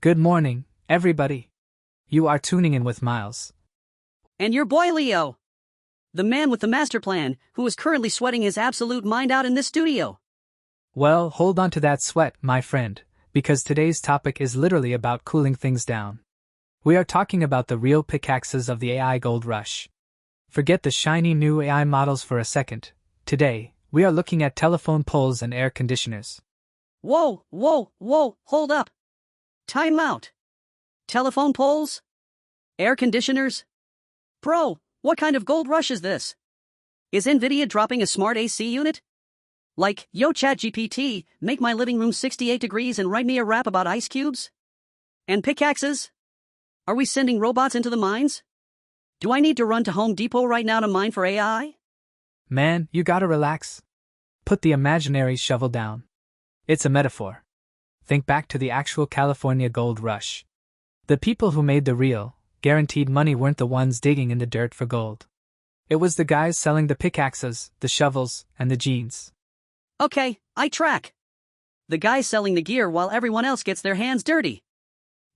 Good morning, everybody. You are tuning in with Miles. And your boy Leo. The man with the master plan, who is currently sweating his absolute mind out in this studio. Well, hold on to that sweat, my friend, because today's topic is literally about cooling things down. We are talking about the real pickaxes of the AI gold rush. Forget the shiny new AI models for a second. Today, we are looking at telephone poles and air conditioners. Whoa, hold up. Time out. Telephone poles? Air conditioners? Bro, what kind of gold rush is this? Is Nvidia dropping a smart AC unit? Like, yo ChatGPT, make my living room 68 degrees and write me a rap about ice cubes? And pickaxes? Are we sending robots into the mines? Do I need to run to Home Depot right now to mine for AI? Man, you gotta relax. Put the imaginary shovel down. It's a metaphor. Think back to the actual California gold rush. The people who made the real, guaranteed money weren't the ones digging in the dirt for gold. It was the guys selling the pickaxes, the shovels, and the jeans. Okay, I track. The guys selling the gear while everyone else gets their hands dirty.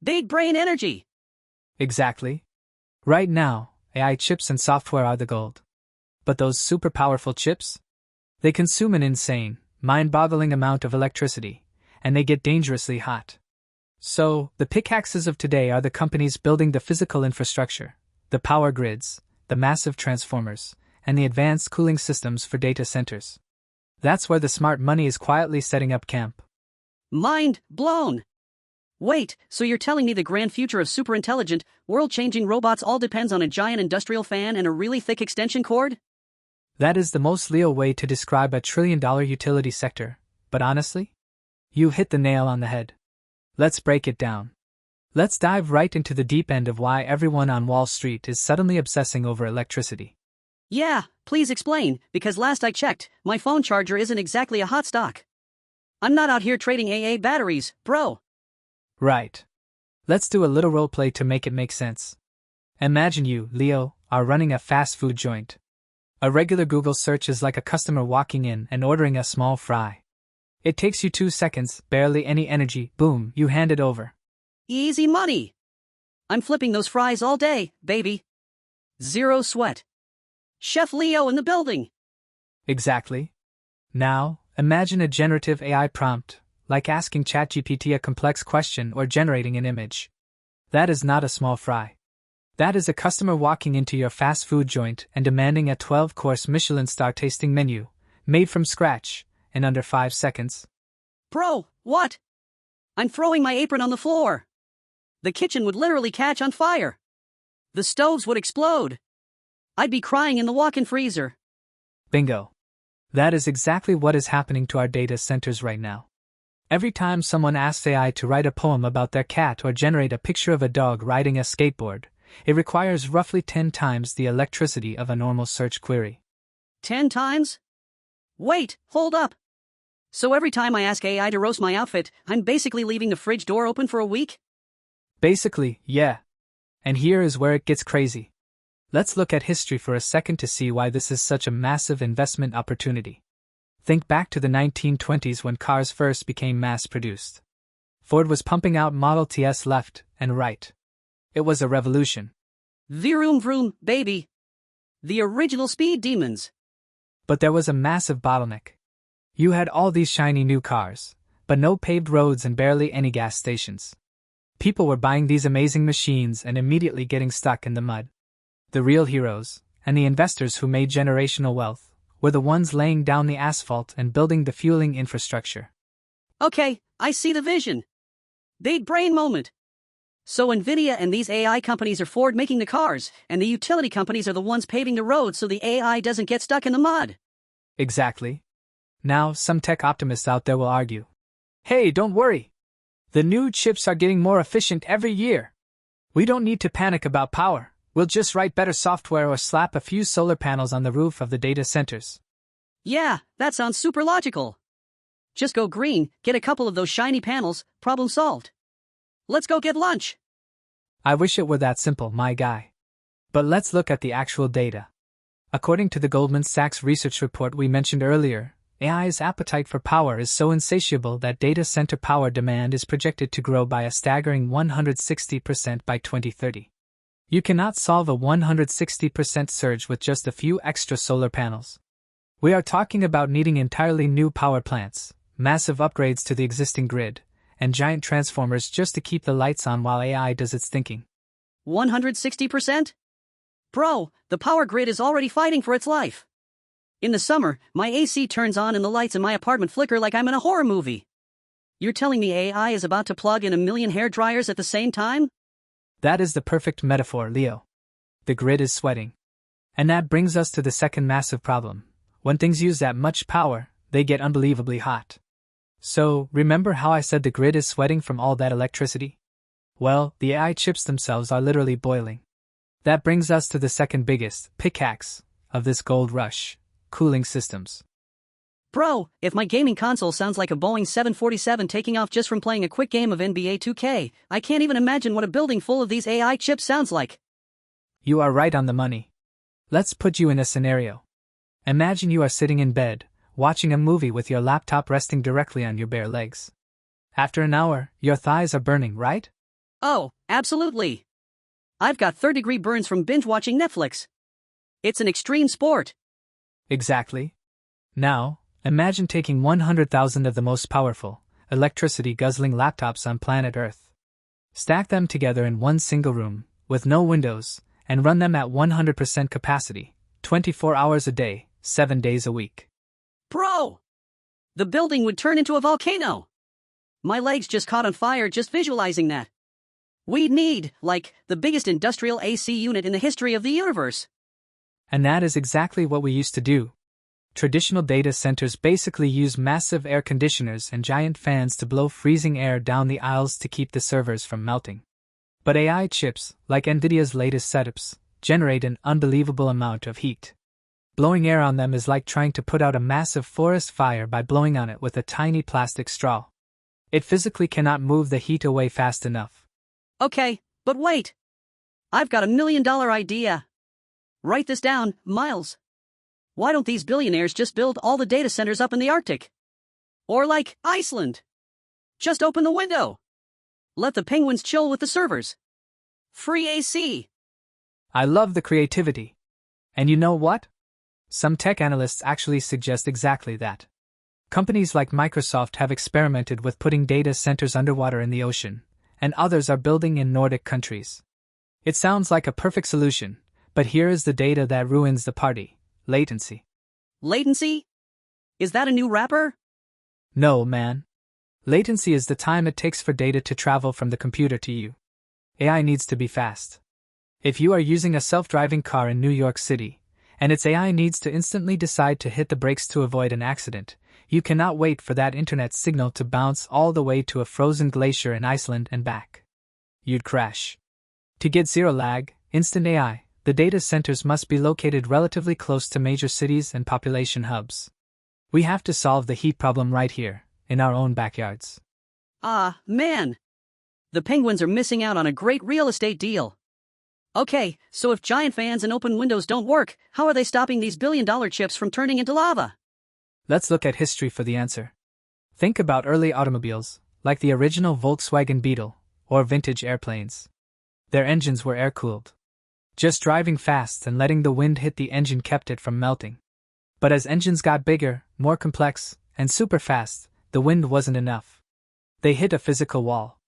Big brain energy. Exactly. Right now, AI chips and software are the gold. But those super powerful chips? They consume an insane, mind-boggling amount of electricity, and they get dangerously hot. So, the pickaxes of today are the companies building the physical infrastructure, the power grids, the massive transformers, and the advanced cooling systems for data centers. That's where the smart money is quietly setting up camp. Mind blown. Wait, so you're telling me the grand future of super-intelligent, world-changing robots all depends on a giant industrial fan and a really thick extension cord? That is the most Leo way to describe a trillion-dollar utility sector, but honestly, you hit the nail on the head. Let's break it down. Let's dive right into the deep end of why everyone on Wall Street is suddenly obsessing over electricity. Yeah, please explain, because last I checked, my phone charger isn't exactly a hot stock. I'm not out here trading AA batteries, bro. Right. Let's do a little roleplay to make it make sense. Imagine you, Leo, are running a fast food joint. A regular Google search is like a customer walking in and ordering a small fry. It takes you 2 seconds, barely any energy, boom, you hand it over. Easy money. I'm flipping those fries all day, baby. Zero sweat. Chef Leo in the building. Exactly. Now, imagine a generative AI prompt, like asking ChatGPT a complex question or generating an image. That is not a small fry. That is a customer walking into your fast food joint and demanding a 12-course Michelin star tasting menu, made from scratch, in under 5 seconds. Bro, what? I'm throwing my apron on the floor. The kitchen would literally catch on fire. The stoves would explode. I'd be crying in the walk-in freezer. Bingo. That is exactly what is happening to our data centers right now. Every time someone asks AI to write a poem about their cat or generate a picture of a dog riding a skateboard, it requires roughly 10 times the electricity of a normal search query. 10 times? Wait, hold up. So every time I ask AI to roast my outfit, I'm basically leaving the fridge door open for a week? Basically, yeah. And here is where it gets crazy. Let's look at history for a second to see why this is such a massive investment opportunity. Think back to the 1920s when cars first became mass-produced. Ford was pumping out Model Ts left and right. It was a revolution. Vroom vroom, baby. The original speed demons. But there was a massive bottleneck. You had all these shiny new cars, but no paved roads and barely any gas stations. People were buying these amazing machines and immediately getting stuck in the mud. The real heroes, and the investors who made generational wealth, were the ones laying down the asphalt and building the fueling infrastructure. Okay, I see the vision. Big brain moment. So Nvidia and these AI companies are Ford making the cars, and the utility companies are the ones paving the roads so the AI doesn't get stuck in the mud. Exactly. Now, some tech optimists out there will argue, hey, don't worry. The new chips are getting more efficient every year. We don't need to panic about power. We'll just write better software or slap a few solar panels on the roof of the data centers. Yeah, that sounds super logical. Just go green, get a couple of those shiny panels, problem solved. Let's go get lunch. I wish it were that simple, my guy. But let's look at the actual data. According to the Goldman Sachs research report we mentioned earlier, AI's appetite for power is so insatiable that data center power demand is projected to grow by a staggering 160% by 2030. You cannot solve a 160% surge with just a few extra solar panels. We are talking about needing entirely new power plants, massive upgrades to the existing grid, and giant transformers just to keep the lights on while AI does its thinking. 160%? Bro, the power grid is already fighting for its life. In the summer, my AC turns on and the lights in my apartment flicker like I'm in a horror movie. You're telling me AI is about to plug in a million hair dryers at the same time? That is the perfect metaphor, Leo. The grid is sweating. And that brings us to the second massive problem. When things use that much power, they get unbelievably hot. So, remember how I said the grid is sweating from all that electricity? Well, the AI chips themselves are literally boiling. That brings us to the second biggest pickaxe of this gold rush: cooling systems. Bro, if my gaming console sounds like a Boeing 747 taking off just from playing a quick game of NBA 2K, I can't even imagine what a building full of these AI chips sounds like. You are right on the money. Let's put you in a scenario. Imagine you are sitting in bed, watching a movie with your laptop resting directly on your bare legs. After an hour, your thighs are burning, right? Oh, absolutely. I've got third-degree burns from binge-watching Netflix. It's an extreme sport. Exactly. Now, imagine taking 100,000 of the most powerful, electricity-guzzling laptops on planet Earth. Stack them together in one single room, with no windows, and run them at 100% capacity, 24 hours a day, 7 days a week. Bro! The building would turn into a volcano. My legs just caught on fire just visualizing that. We'd need, like, the biggest industrial AC unit in the history of the universe. And that is exactly what we used to do. Traditional data centers basically use massive air conditioners and giant fans to blow freezing air down the aisles to keep the servers from melting. But AI chips, like NVIDIA's latest setups, generate an unbelievable amount of heat. Blowing air on them is like trying to put out a massive forest fire by blowing on it with a tiny plastic straw. It physically cannot move the heat away fast enough. Okay, but wait. I've got $1 million idea. Write this down, Miles. Why don't these billionaires just build all the data centers up in the Arctic? Or like Iceland. Just open the window. Let the penguins chill with the servers. Free AC. I love the creativity. And you know what? Some tech analysts actually suggest exactly that. Companies like Microsoft have experimented with putting data centers underwater in the ocean, and others are building in Nordic countries. It sounds like a perfect solution, but here is the data that ruins the party: latency. Latency? Is that a new rapper? No, man. Latency is the time it takes for data to travel from the computer to you. AI needs to be fast. If you are using a self-driving car in New York City, and its AI needs to instantly decide to hit the brakes to avoid an accident, you cannot wait for that internet signal to bounce all the way to a frozen glacier in Iceland and back. You'd crash. To get zero lag, instant AI, the data centers must be located relatively close to major cities and population hubs. We have to solve the heat problem right here, in our own backyards. Ah, man. The penguins are missing out on a great real estate deal. Okay, so if giant fans and open windows don't work, how are they stopping these billion-dollar chips from turning into lava? Let's look at history for the answer. Think about early automobiles, like the original Volkswagen Beetle, or vintage airplanes. Their engines were air-cooled. Just driving fast and letting the wind hit the engine kept it from melting. But as engines got bigger, more complex, and super fast, the wind wasn't enough. They hit a physical wall.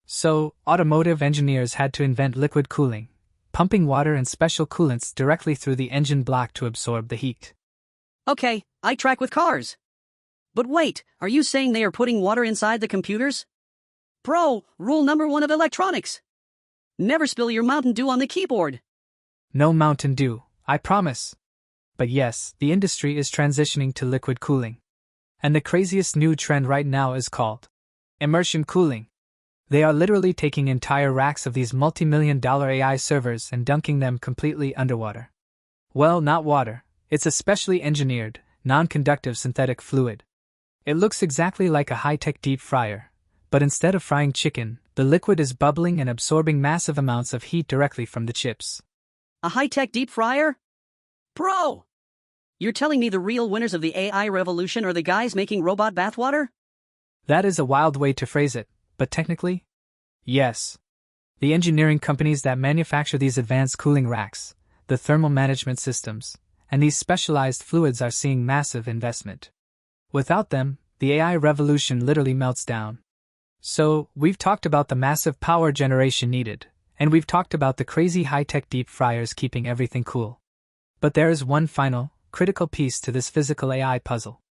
So, automotive engineers had to invent liquid cooling, pumping water and special coolants directly through the engine block to absorb the heat. Okay, I track with cars. But wait, are you saying they are putting water inside the computers? Bro, rule number 1 of electronics. Never spill your Mountain Dew on the keyboard. No Mountain Dew, I promise. But yes, the industry is transitioning to liquid cooling. And the craziest new trend right now is called immersion cooling. They are literally taking entire racks of these multi-million-dollar AI servers and dunking them completely underwater. Well, not water. It's a specially engineered, non-conductive synthetic fluid. It looks exactly like a high-tech deep fryer, but instead of frying chicken, the liquid is bubbling and absorbing massive amounts of heat directly from the chips. A high-tech deep fryer? Bro! You're telling me the real winners of the AI revolution are the guys making robot bathwater? That is a wild way to phrase it, but technically, yes. The engineering companies that manufacture these advanced cooling racks, the thermal management systems, and these specialized fluids are seeing massive investment. Without them, the AI revolution literally melts down. So, we've talked about the massive power generation needed, and we've talked about the crazy high-tech deep fryers keeping everything cool. But there is one final, critical piece to this physical AI puzzle.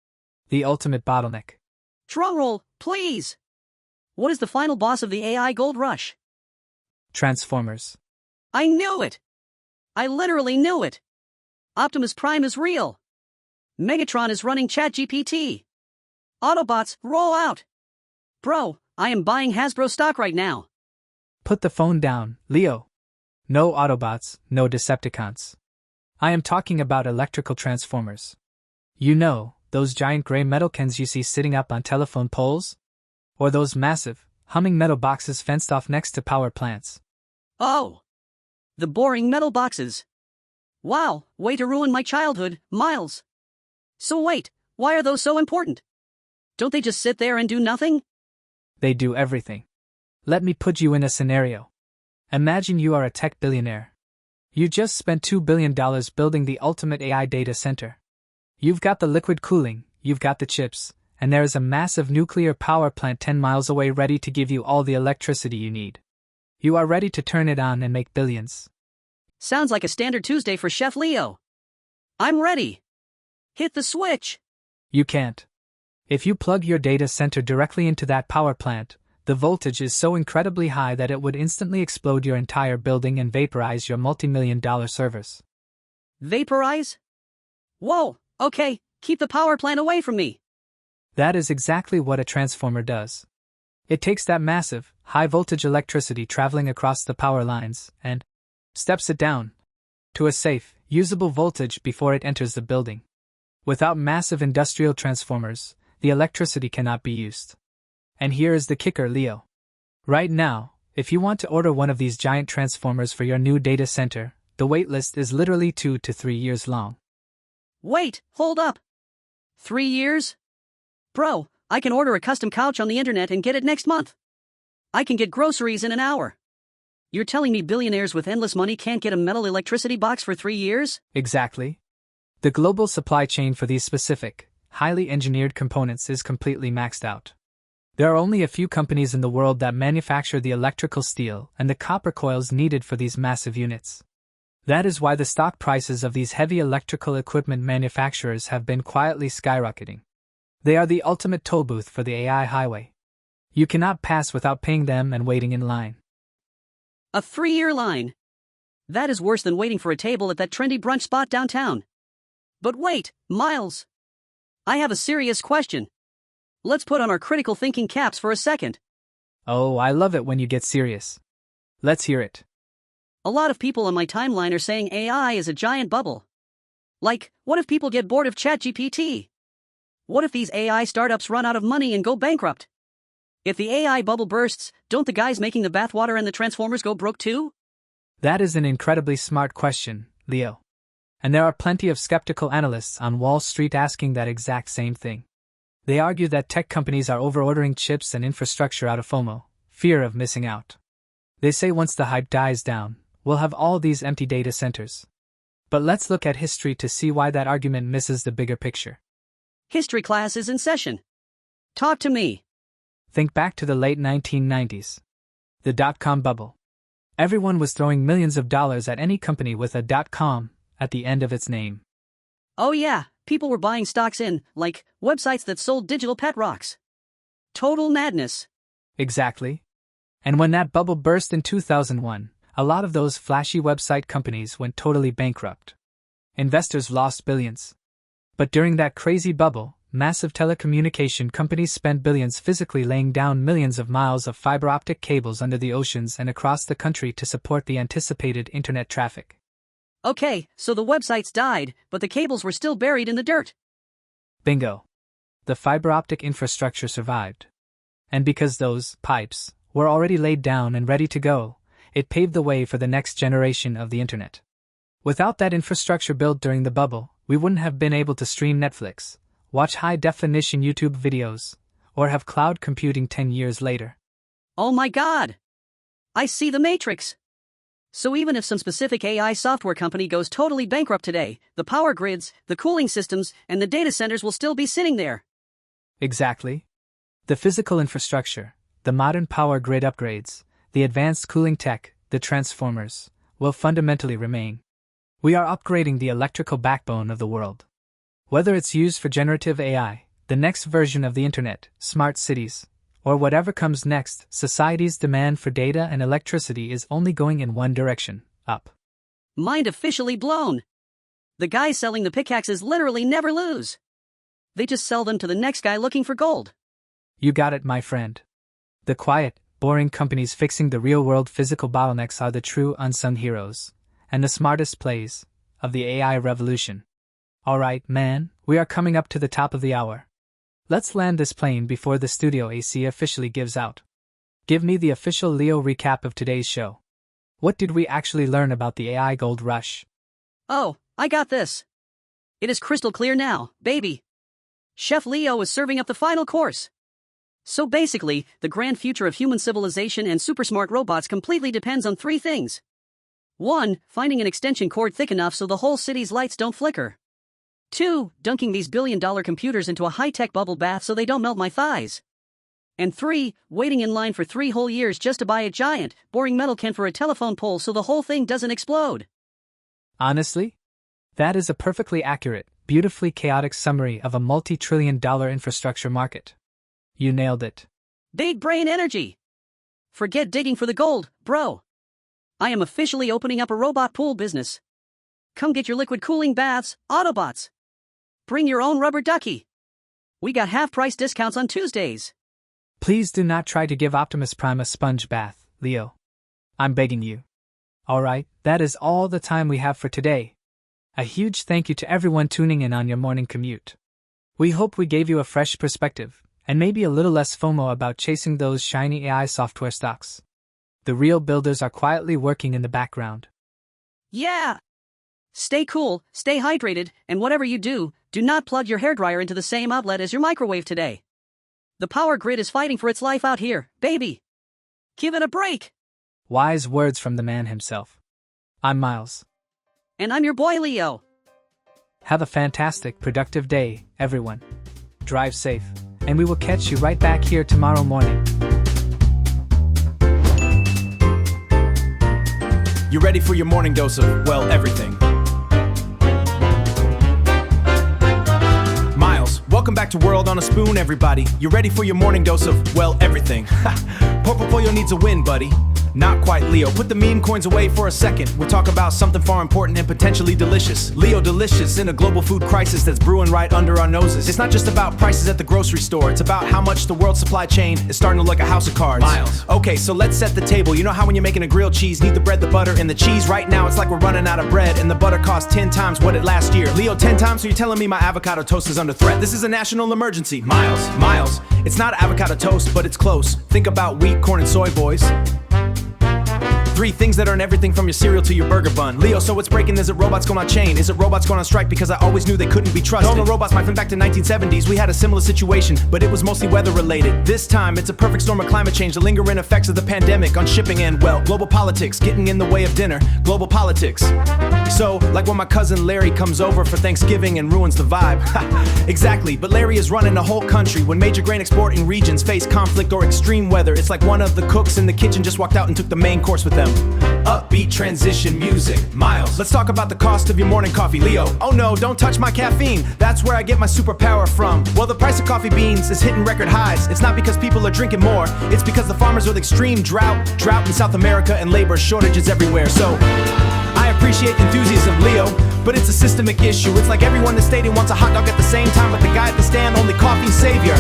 The ultimate bottleneck. Drumroll, please! What is the final boss of the AI gold rush? Transformers. I knew it! I literally knew it! Optimus Prime is real! Megatron is running ChatGPT! Autobots, roll out! Bro, I am buying Hasbro stock right now! Put the phone down, Leo. No Autobots, no Decepticons. I am talking about electrical transformers. You know, those giant gray metal cans you see sitting up on telephone poles? Or those massive, humming metal boxes fenced off next to power plants? Oh! The boring metal boxes. Wow, way to ruin my childhood, Miles. So wait, why are those so important? Don't they just sit there and do nothing? They do everything. Let me put you in a scenario. Imagine you are a tech billionaire. You just spent $2 billion building the ultimate AI data center. You've got the liquid cooling, you've got the chips, and there is a massive nuclear power plant 10 miles away ready to give you all the electricity you need. You are ready to turn it on and make billions. Sounds like a standard Tuesday for Chef Leo. I'm ready. Hit the switch. You can't. If you plug your data center directly into that power plant, the voltage is so incredibly high that it would instantly explode your entire building and vaporize your multi-million-dollar servers. Vaporize? Whoa, okay, keep the power plant away from me. That is exactly what a transformer does. It takes that massive, high-voltage electricity traveling across the power lines and steps it down to a safe, usable voltage before it enters the building. Without massive industrial transformers, the electricity cannot be used. And here is the kicker, Leo. Right now, if you want to order one of these giant transformers for your new data center, the wait list is literally 2 to 3 years long. Wait, hold up. 3 years? Bro, I can order a custom couch on the internet and get it next month. I can get groceries in an hour. You're telling me billionaires with endless money can't get a metal electricity box for 3 years? Exactly. The global supply chain for these specific, highly engineered components is completely maxed out. There are only a few companies in the world that manufacture the electrical steel and the copper coils needed for these massive units. That is why the stock prices of these heavy electrical equipment manufacturers have been quietly skyrocketing. They are the ultimate toll booth for the AI highway. You cannot pass without paying them and waiting in line. A 3-year line. That is worse than waiting for a table at that trendy brunch spot downtown. But wait, Miles. I have a serious question. Let's put on our critical thinking caps for a second. Oh, I love it when you get serious. Let's hear it. A lot of people on my timeline are saying AI is a giant bubble. Like, what if people get bored of ChatGPT? What if these AI startups run out of money and go bankrupt? If the AI bubble bursts, don't the guys making the bathwater and the transformers go broke too? That is an incredibly smart question, Leo. And there are plenty of skeptical analysts on Wall Street asking that exact same thing. They argue that tech companies are overordering chips and infrastructure out of FOMO, fear of missing out. They say once the hype dies down, we'll have all these empty data centers. But let's look at history to see why that argument misses the bigger picture. History class is in session. Talk to me. Think back to the late 1990s. The dot-com bubble. Everyone was throwing millions of dollars at any company with a .com at the end of its name. Oh yeah, people were buying stocks in, like, websites that sold digital pet rocks. Total madness. Exactly. And when that bubble burst in 2001, a lot of those flashy website companies went totally bankrupt. Investors lost billions. But during that crazy bubble, massive telecommunication companies spent billions physically laying down millions of miles of fiber optic cables under the oceans and across the country to support the anticipated internet traffic. Okay, so the websites died, but the cables were still buried in the dirt. Bingo. The fiber optic infrastructure survived. And because those pipes were already laid down and ready to go, it paved the way for the next generation of the internet. Without that infrastructure built during the bubble, we wouldn't have been able to stream Netflix, watch high-definition YouTube videos, or have cloud computing 10 years later. Oh my god! I see the Matrix! So even if some specific AI software company goes totally bankrupt today, the power grids, the cooling systems, and the data centers will still be sitting there. Exactly. The physical infrastructure, the modern power grid upgrades, the advanced cooling tech, the transformers, will fundamentally remain. We are upgrading the electrical backbone of the world. Whether it's used for generative AI, the next version of the internet, smart cities, or whatever comes next, society's demand for data and electricity is only going in one direction, up. Mind officially blown. The guys selling the pickaxes literally never lose. They just sell them to the next guy looking for gold. You got it, my friend. The quiet, boring companies fixing the real-world physical bottlenecks are the true unsung heroes, and the smartest plays of the AI revolution. Alright, man, we are coming up to the top of the hour. Let's land this plane before the studio AC officially gives out. Give me the official Leo recap of today's show. What did we actually learn about the AI gold rush? Oh, I got this. It is crystal clear now, baby. Chef Leo is serving up the final course. So basically, the grand future of human civilization and super smart robots completely depends on 3 things. 1. Finding an extension cord thick enough so the whole city's lights don't flicker. 2. Dunking these billion-dollar computers into a high-tech bubble bath so they don't melt my thighs. And 3. Waiting in line for 3 whole years just to buy a giant, boring metal can for a telephone pole so the whole thing doesn't explode. Honestly? That is a perfectly accurate, beautifully chaotic summary of a multi-trillion-dollar infrastructure market. You nailed it. Big brain energy. Forget digging for the gold, bro. I am officially opening up a robot pool business. Come get your liquid cooling baths, Autobots. Bring your own rubber ducky. We got half-price discounts on Tuesdays. Please do not try to give Optimus Prime a sponge bath, Leo. I'm begging you. Alright, that is all the time we have for today. A huge thank you to everyone tuning in on your morning commute. We hope we gave you a fresh perspective, and maybe a little less FOMO about chasing those shiny AI software stocks. The real builders are quietly working in the background. Yeah! Stay cool, stay hydrated, and whatever you do, do not plug your hairdryer into the same outlet as your microwave today. The power grid is fighting for its life out here, baby. Give it a break. Wise words from the man himself. I'm Miles. And I'm your boy Leo. Have a fantastic, productive day, everyone. Drive safe, and we will catch you right back here tomorrow morning. You ready for your morning dose of, well, everything? Miles, welcome back to World on a Spoon, everybody. You ready for your morning dose of, well, everything? Portfolio needs a win, buddy. Not quite, Leo. Put the meme coins away for a second. We'll talk about something far important and potentially delicious. Leo delicious in a global food crisis that's brewing right under our noses. It's not just about prices at the grocery store. It's about how much the world supply chain is starting to look like a house of cards. Miles. Okay, so let's set the table. You know how when you're making a grilled cheese, need the bread, the butter, and the cheese? Right now, it's like we're running out of bread, and the butter costs 10 times what it last year. Leo, 10 times? So you're telling me my avocado toast is under threat? This is a national emergency. Miles. It's not avocado toast, but it's close. Think about wheat, corn, and soy, boys. 3 things that earn everything from your cereal to your burger bun. Leo, so what's breaking? Is it robots going on chain? Is it robots going on strike? Because I always knew they couldn't be trusted. No robots, my friend, back to 1970s. We had a similar situation, but it was mostly weather related. This time, it's a perfect storm of climate change, the lingering effects of the pandemic on shipping and, well, global politics, getting in the way of dinner. Global politics. So, like when my cousin Larry comes over for Thanksgiving and ruins the vibe. Exactly, but Larry is running the whole country. When major grain exporting regions face conflict or extreme weather, it's like one of the cooks in the kitchen just walked out and took the main course with them. Upbeat transition music. Miles, let's talk about the cost of your morning coffee. Leo, oh no, don't touch my caffeine. That's where I get my superpower from. Well, the price of coffee beans is hitting record highs. It's not because people are drinking more. It's because the farmers with extreme drought in South America, and labor shortages everywhere. So, I appreciate enthusiasm, Leo, but it's a systemic issue. It's like everyone in the stadium wants a hot dog at the same time, but the guy at the stand only coffee savior.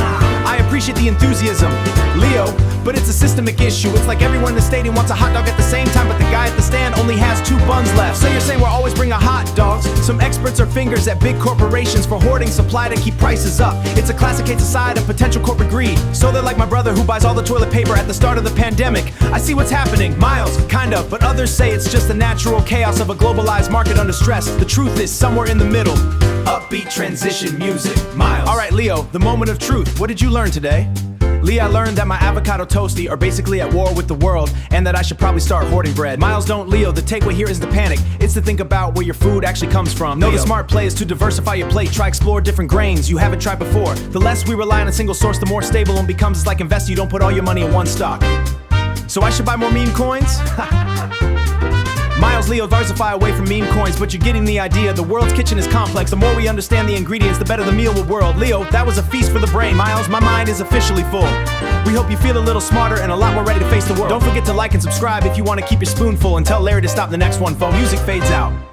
I appreciate the enthusiasm, Leo, but it's a systemic issue. It's like everyone in the stadium wants a hot dog at the same time, but the guy at the stand only has 2 buns left. So you're saying we're always bringing hot dogs? Some experts are fingers at big corporations for hoarding supply to keep prices up. It's a classic case aside of potential corporate greed. So they're like my brother who buys all the toilet paper at the start of the pandemic. I see what's happening, Miles, kind of, but others say it's just the natural chaos of a globalized market under stress. The truth is somewhere in the middle. upbeat transition music. Miles. Alright, Leo, the moment of truth. What did you learn today? Lee, I learned that my avocado toasty are basically at war with the world, and that I should probably start hoarding bread. Miles, don't Leo, the takeaway here is the panic. It's to think about where your food actually comes from. Know the smart play is to diversify your plate. Try explore different grains you haven't tried before. The less we rely on a single source, the more stable one becomes. It's like investing, you don't put all your money in one stock. So I should buy more meme coins? Miles, Leo, diversify away from meme coins, but you're getting the idea. The world's kitchen is complex. The more we understand the ingredients, the better the meal will world. Leo, that was a feast for the brain. Miles, my mind is officially full. We hope you feel a little smarter and a lot more ready to face the world. Don't forget to like and subscribe if you want to keep your spoon full, and tell Larry to stop the next one. Phone music fades out.